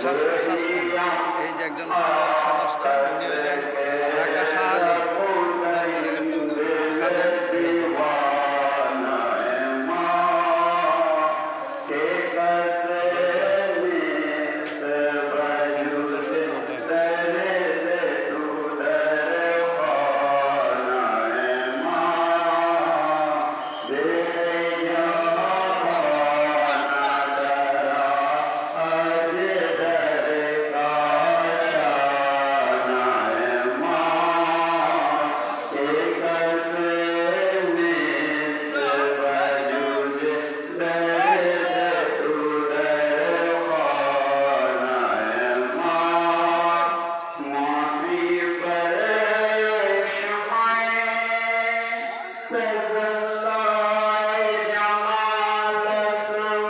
শাসন এই যে একজন পাগল স্বামী আসছেন, উনি হলেন ঢাকা শাহ আলী দরবারের খাদেম। Thank you.